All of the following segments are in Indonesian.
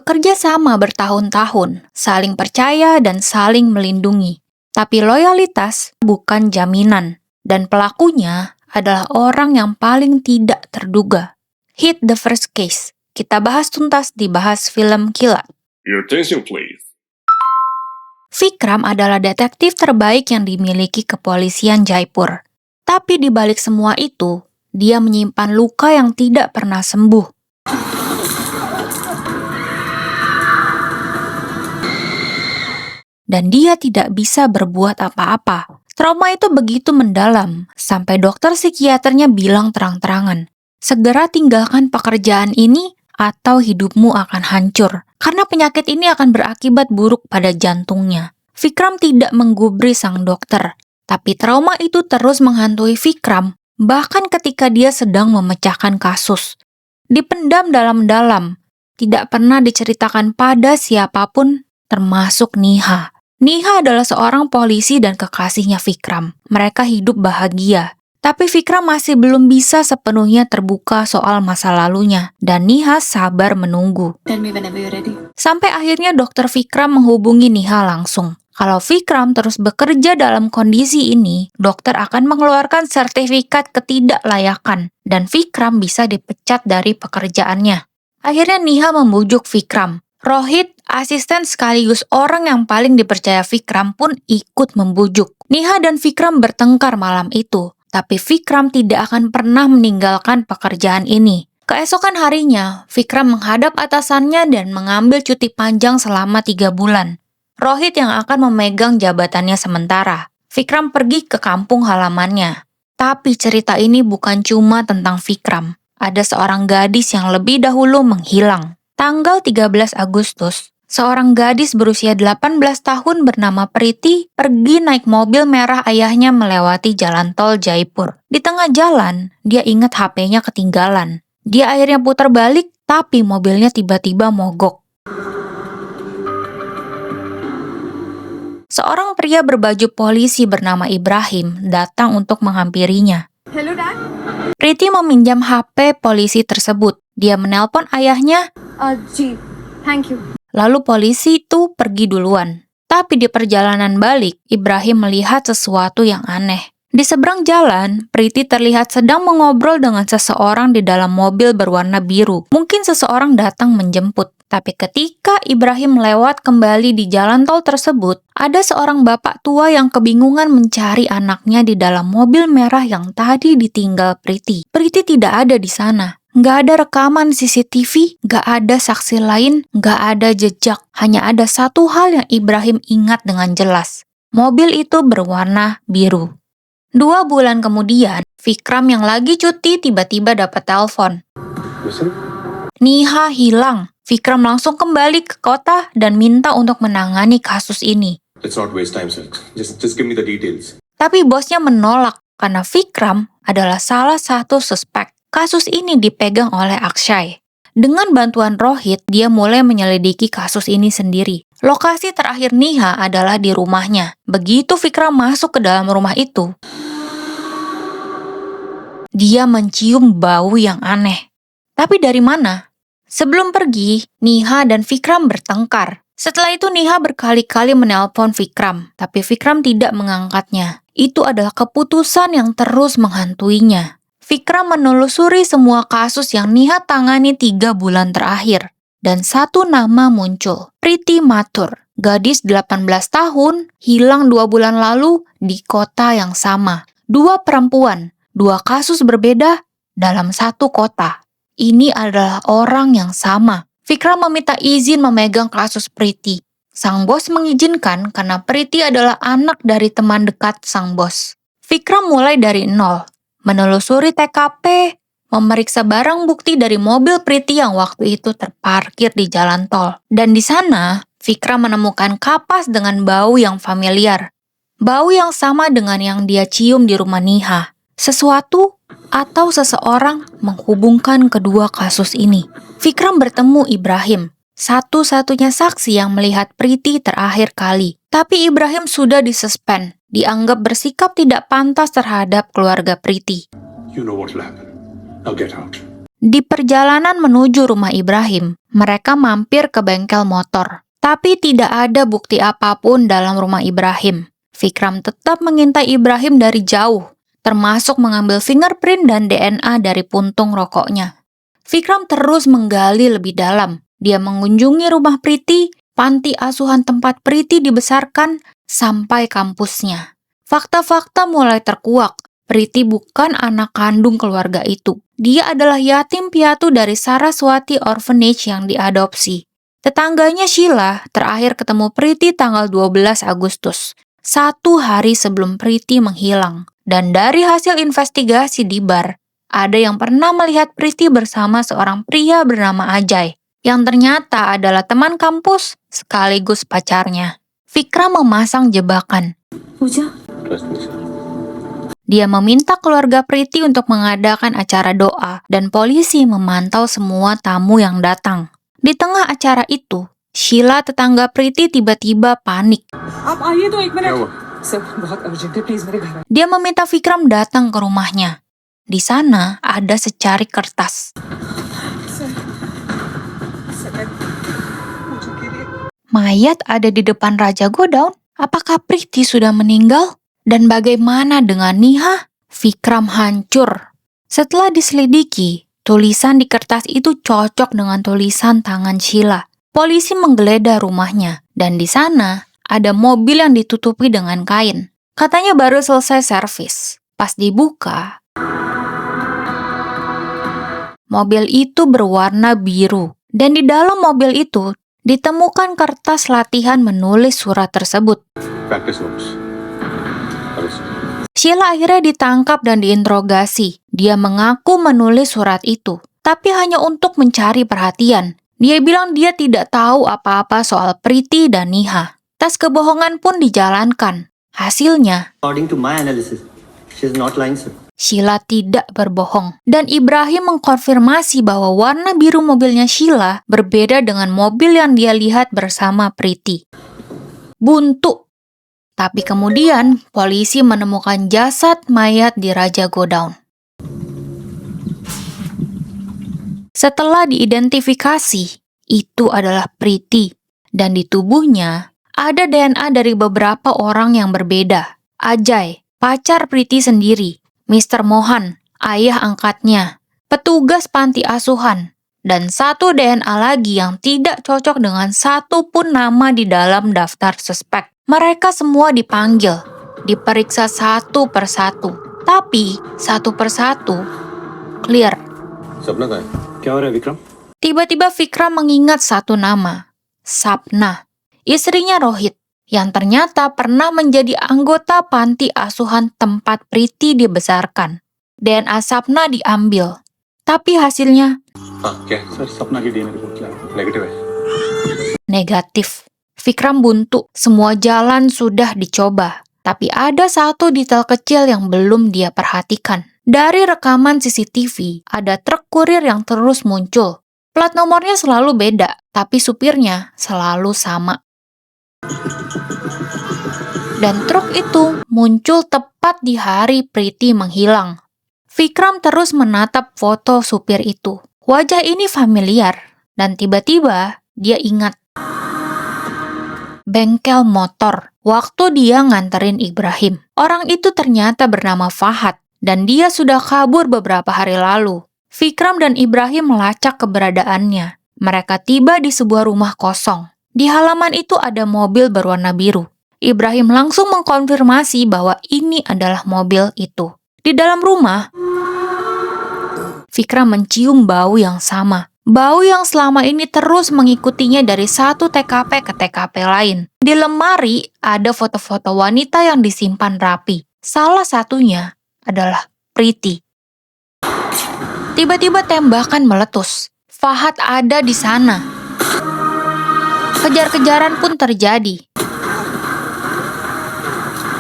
bekerja sama bertahun-tahun, saling percaya dan saling melindungi. Tapi loyalitas bukan jaminan, dan pelakunya adalah orang yang paling tidak terduga. Hit the first case. Kita bahas tuntas di Bahas Film Kilat. Your attention, please. Vikram adalah detektif terbaik yang dimiliki kepolisian Jaipur. Tapi di balik semua itu, dia menyimpan luka yang tidak pernah sembuh. Dan dia tidak bisa berbuat apa-apa. Trauma itu begitu mendalam, sampai dokter psikiaternya bilang terang-terangan, segera tinggalkan pekerjaan ini atau hidupmu akan hancur, karena penyakit ini akan berakibat buruk pada jantungnya. Vikram tidak menggubris sang dokter, tapi trauma itu terus menghantui Vikram, bahkan ketika dia sedang memecahkan kasus. Dipendam dalam-dalam, tidak pernah diceritakan pada siapapun, termasuk Niha. Niha adalah seorang polisi dan kekasihnya Vikram. Mereka hidup bahagia. Tapi Vikram masih belum bisa sepenuhnya terbuka soal masa lalunya, dan Niha sabar menunggu. Sampai akhirnya dokter Vikram menghubungi Niha langsung. Kalau Vikram terus bekerja dalam kondisi ini, dokter akan mengeluarkan sertifikat ketidaklayakan, dan Vikram bisa dipecat dari pekerjaannya. Akhirnya Niha membujuk Vikram. Rohit, asisten sekaligus orang yang paling dipercaya Vikram pun ikut membujuk. Niha dan Vikram bertengkar malam itu, tapi Vikram tidak akan pernah meninggalkan pekerjaan ini. Keesokan harinya, Vikram menghadap atasannya dan mengambil cuti panjang selama 3 bulan. Rohit yang akan memegang jabatannya sementara. Vikram pergi ke kampung halamannya. Tapi cerita ini bukan cuma tentang Vikram. Ada seorang gadis yang lebih dahulu menghilang. Tanggal 13 Agustus, seorang gadis berusia 18 tahun bernama Priti pergi naik mobil merah ayahnya melewati jalan tol Jaipur. Di tengah jalan, dia ingat HP-nya ketinggalan. Dia akhirnya putar balik, tapi mobilnya tiba-tiba mogok. Seorang pria berbaju polisi bernama Ibrahim datang untuk menghampirinya. Hello, Dad. Priti meminjam HP polisi tersebut. Dia menelpon ayahnya. Ji, thank you. Lalu polisi itu pergi duluan. Tapi di perjalanan balik, Ibrahim melihat sesuatu yang aneh. Di seberang jalan, Priti terlihat sedang mengobrol dengan seseorang di dalam mobil berwarna biru. Mungkin seseorang datang menjemput. Tapi ketika Ibrahim lewat kembali di jalan tol tersebut, ada seorang bapak tua yang kebingungan mencari anaknya di dalam mobil merah yang tadi ditinggal Priti. Priti tidak ada di sana. Nggak ada rekaman CCTV, nggak ada saksi lain, nggak ada jejak. Hanya ada satu hal yang Ibrahim ingat dengan jelas. Mobil itu berwarna biru. 2 bulan kemudian, Vikram yang lagi cuti tiba-tiba dapat telepon. Niha hilang. Vikram langsung kembali ke kota dan minta untuk menangani kasus ini. Let's not waste time, sir. Just give me the details. Tapi bosnya menolak karena Vikram adalah salah satu suspek. Kasus ini dipegang oleh Akshay. Dengan bantuan Rohit, dia mulai menyelidiki kasus ini sendiri. Lokasi terakhir Niha adalah di rumahnya. Begitu Vikram masuk ke dalam rumah itu, dia mencium bau yang aneh. Tapi dari mana? Sebelum pergi, Niha dan Vikram bertengkar. Setelah itu Niha berkali-kali menelpon Vikram, tapi Vikram tidak mengangkatnya. Itu adalah keputusan yang terus menghantuinya. Vikram menelusuri semua kasus yang Niha tangani 3 bulan terakhir. Dan satu nama muncul, Priti Mathur. Gadis 18 tahun, hilang 2 bulan lalu di kota yang sama. 2 perempuan, 2 kasus berbeda dalam satu kota. Ini adalah orang yang sama. Vikram meminta izin memegang kasus Priti. Sang bos mengizinkan karena Priti adalah anak dari teman dekat sang bos. Vikram mulai dari nol. Menelusuri TKP, memeriksa barang bukti dari mobil Priti yang waktu itu terparkir di jalan tol. Dan di sana, Vikram menemukan kapas dengan bau yang familiar. Bau yang sama dengan yang dia cium di rumah Niha. Sesuatu atau seseorang menghubungkan kedua kasus ini. Vikram bertemu Ibrahim, satu-satunya saksi yang melihat Priti terakhir kali. Tapi Ibrahim sudah disuspend. Dianggap bersikap tidak pantas terhadap keluarga Priti. You know what will happen. Now get out. Di perjalanan menuju rumah Ibrahim, mereka mampir ke bengkel motor. Tapi tidak ada bukti apapun dalam rumah Ibrahim. Vikram tetap mengintai Ibrahim dari jauh, termasuk mengambil fingerprint dan DNA dari puntung rokoknya. Vikram terus menggali lebih dalam. Dia mengunjungi rumah Priti, panti asuhan tempat Priti dibesarkan, sampai kampusnya. Fakta-fakta mulai terkuak. Priti bukan anak kandung keluarga itu. Dia adalah yatim piatu dari Saraswati Orphanage yang diadopsi. Tetangganya Sheila terakhir ketemu Priti tanggal 12 Agustus, 1 hari sebelum Priti menghilang. Dan dari hasil investigasi di bar, ada yang pernah melihat Priti bersama seorang pria bernama Ajay, yang ternyata adalah teman kampus sekaligus pacarnya. Vikram memasang jebakan. Pooja? Trust me, sir. Dia meminta keluarga Priti untuk mengadakan acara doa dan polisi memantau semua tamu yang datang. Di tengah acara itu, Sheila tetangga Priti tiba-tiba panik. आप आइए तो 1 मिनट क्या हुआ? सर बहुत अर्जेंट है प्लीज मेरे घर आइए। Dia meminta Vikram datang ke rumahnya. Di sana ada secari kertas. Sir sir मुझे के लिए Mayat ada di depan Raja Godown. Apakah Priti sudah meninggal? Dan bagaimana dengan Niha? Vikram hancur. Setelah diselidiki, tulisan di kertas itu cocok dengan tulisan tangan Sheila. Polisi menggeledah rumahnya, dan di sana ada mobil yang ditutupi dengan kain. Katanya baru selesai servis. Pas dibuka, mobil itu berwarna biru. Dan di dalam mobil itu ditemukan kertas latihan menulis surat tersebut. Practice notes. Arrest. Sheila akhirnya ditangkap dan diinterogasi. Dia mengaku menulis surat itu, tapi hanya untuk mencari perhatian. Dia bilang dia tidak tahu apa-apa soal Priti dan Niha. Tes kebohongan pun dijalankan. Hasilnya, According to my analysis, she is not lying, sir. Sheila tidak berbohong. Dan Ibrahim mengkonfirmasi bahwa warna biru mobilnya Sheila berbeda dengan mobil yang dia lihat bersama Priti. Buntu. Tapi kemudian, polisi menemukan jasad mayat di Raja Godown. Setelah diidentifikasi, itu adalah Priti. Dan di tubuhnya, ada DNA dari beberapa orang yang berbeda. Ajay, pacar Priti sendiri. Mr. Mohan, ayah angkatnya. Petugas panti asuhan. Dan satu DNA lagi yang tidak cocok dengan satu pun nama di dalam daftar suspek. Mereka semua dipanggil, diperiksa satu persatu. Tapi, satu persatu, clear. सपना कहाँ है? क्या हो रहा है Vikram? Tiba-tiba Vikram mengingat satu nama, Sapna, istrinya Rohit, yang ternyata pernah menjadi anggota panti asuhan tempat Priti dibesarkan. DNA Sapna diambil, tapi hasilnya हाँ क्या है? सर सपना की डीएनए रिपोर्ट क्या है? नेगेटिव है. negatif. Vikram buntu, semua jalan sudah dicoba. Tapi ada satu detail kecil yang belum dia perhatikan. Dari rekaman CCTV, ada truk kurir yang terus muncul. Plat nomornya selalu beda, tapi supirnya selalu sama. Dan truk itu muncul tepat di hari Priti menghilang. Vikram terus menatap foto supir itu. Wajah ini familiar, dan tiba-tiba dia ingat bengkel motor waktu dia nganterin Ibrahim. Orang itu ternyata bernama Fahad, dan dia sudah kabur beberapa hari lalu. Vikram dan Ibrahim melacak keberadaannya. Mereka tiba di sebuah rumah kosong. Di halaman itu ada mobil berwarna biru. Ibrahim langsung mengkonfirmasi bahwa ini adalah mobil itu. Di dalam rumah, Vikram mencium bau yang sama. Bau yang selama ini terus mengikutinya dari satu TKP ke TKP lain. Di lemari ada foto-foto wanita yang disimpan rapi. Salah satunya adalah Priti. Tiba-tiba tembakan meletus. Fahad ada di sana. Kejar-kejaran pun terjadi.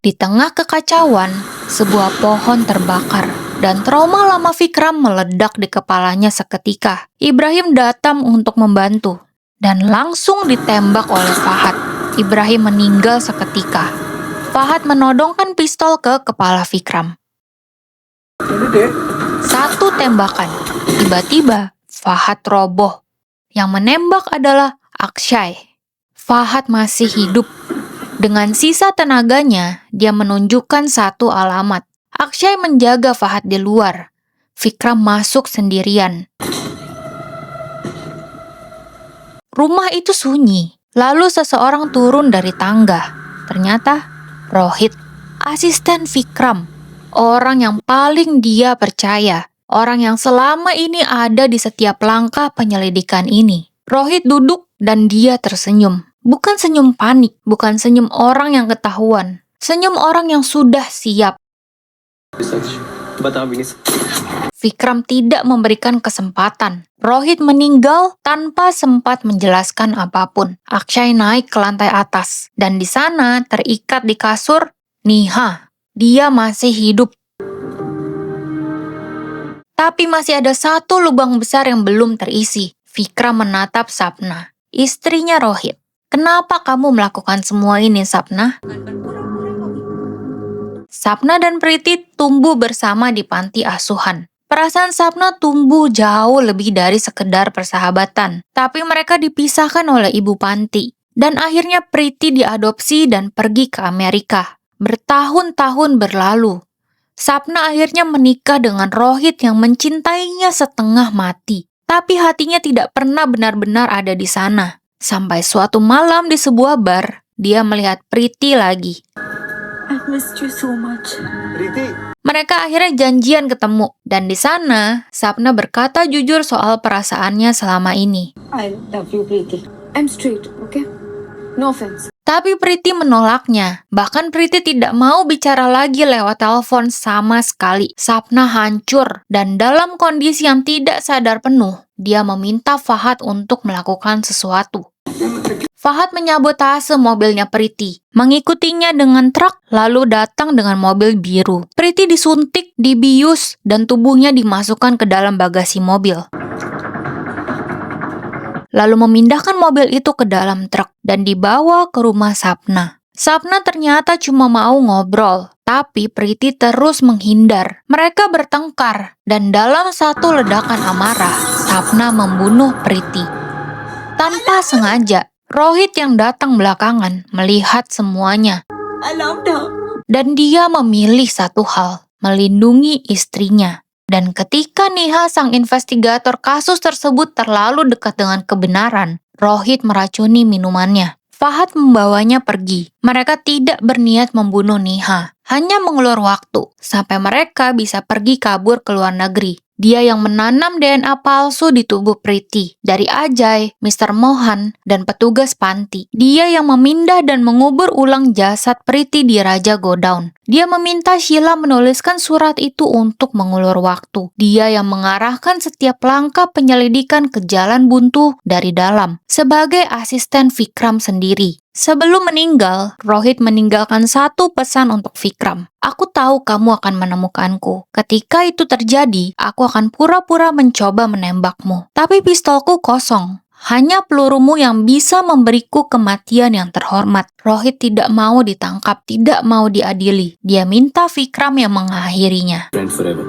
Di tengah kekacauan, sebuah pohon terbakar. Dan trauma lama Vikram meledak di kepalanya seketika. Ibrahim datang untuk membantu. Dan langsung ditembak oleh Fahad. Ibrahim meninggal seketika. Fahad menodongkan pistol ke kepala Vikram. Can you take? Satu tembakan. Tiba-tiba, Fahad roboh. Yang menembak adalah Akshay. Fahad masih hidup. Dengan sisa tenaganya, dia menunjukkan satu alamat. Akshay menjaga Fahad di luar. Vikram masuk sendirian. Rumah itu sunyi. Lalu seseorang turun dari tangga. Ternyata Rohit, asisten Vikram. Orang yang paling dia percaya. Orang yang selama ini ada di setiap langkah penyelidikan ini. Rohit duduk dan dia tersenyum. Bukan senyum panik, bukan senyum orang yang ketahuan. Senyum orang yang sudah siap. सच बता भी नहीं सकता। Vikram tidak memberikan kesempatan. Rohit meninggal tanpa sempat menjelaskan apapun. Akshay naik ke lantai atas. Dan di sana terikat di kasur, Niha. Dia masih hidup. Tapi masih ada satu lubang besar yang belum terisi. Vikram menatap Sapna, istrinya Rohit. Kenapa kamu melakukan semua ini, Sapna? Sapna dan Priti tumbuh bersama di panti asuhan. Perasaan Sapna tumbuh jauh lebih dari sekedar persahabatan. Tapi mereka dipisahkan oleh ibu panti. Dan akhirnya Priti diadopsi dan pergi ke Amerika. Bertahun-tahun berlalu. Sapna akhirnya menikah dengan Rohit yang mencintainya setengah mati. Tapi hatinya tidak pernah benar-benar ada di sana. Sampai suatu malam di sebuah bar, dia melihat Priti lagi. I missed you so much. Preeti Mereka akhirnya janjian ketemu. Dan di sana, Sapna berkata jujur soal perasaannya selama ini. I love you, Preeti. I'm straight, okay? No offense. Tapi Priti menolaknya. Bahkan Priti tidak mau bicara lagi lewat telepon sama sekali. Sapna hancur. Dan dalam kondisi yang tidak sadar penuh, dia meminta Fahad untuk melakukan sesuatu. Fahad menyabotase mobilnya Priti, mengikutinya dengan truk, lalu datang dengan mobil biru. Priti disuntik, dibius, dan tubuhnya dimasukkan ke dalam bagasi mobil. Lalu memindahkan mobil itu ke dalam truk dan dibawa ke rumah Sapna. Sapna ternyata cuma mau ngobrol, tapi Priti terus menghindar. Mereka bertengkar, dan dalam satu ledakan amarah, Sapna membunuh Priti. Tanpa sengaja, Rohit yang datang belakangan melihat semuanya. I loved her. Dan dia memilih satu hal, melindungi istrinya. Dan ketika Niha sang investigator kasus tersebut terlalu dekat dengan kebenaran, Rohit meracuni minumannya. Fahad membawanya pergi. Mereka tidak berniat membunuh Niha, hanya mengulur waktu sampai mereka bisa pergi kabur ke luar negeri. Dia yang menanam DNA palsu di tubuh Priti dari Ajay, Mr. Mohan, dan petugas panti. Dia yang memindah dan mengubur ulang jasad Priti di Raja Godown. Dia meminta Sheila menuliskan surat itu untuk mengulur waktu. Dia yang mengarahkan setiap langkah penyelidikan ke jalan buntu dari dalam sebagai asisten Vikram sendiri. Sebelum meninggal, Rohit meninggalkan satu pesan untuk Vikram. Aku tahu kamu akan menemukanku. Ketika itu terjadi, aku akan pura-pura mencoba menembakmu. Tapi pistolku kosong. Hanya pelurumu yang bisa memberiku kematian yang terhormat. Rohit tidak mau ditangkap, tidak mau diadili. Dia minta Vikram yang mengakhirinya. Friend forever.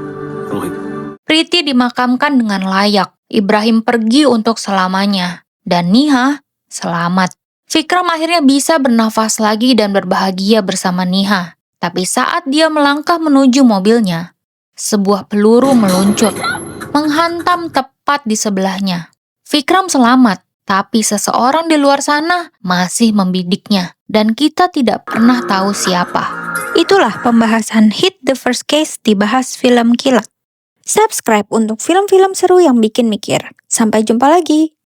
Rohit. Priti dimakamkan dengan layak. Ibrahim pergi untuk selamanya. Dan Niha selamat. Vikram akhirnya bisa bernafas lagi dan berbahagia bersama Niha. Tapi saat dia melangkah menuju mobilnya, sebuah peluru meluncur, menghantam tepat di sebelahnya. Vikram selamat, tapi seseorang di luar sana masih membidiknya. Dan kita tidak pernah tahu siapa. Itulah pembahasan Hit the First Case dibahas film kilat. Subscribe untuk film-film seru yang bikin mikir. Sampai jumpa lagi.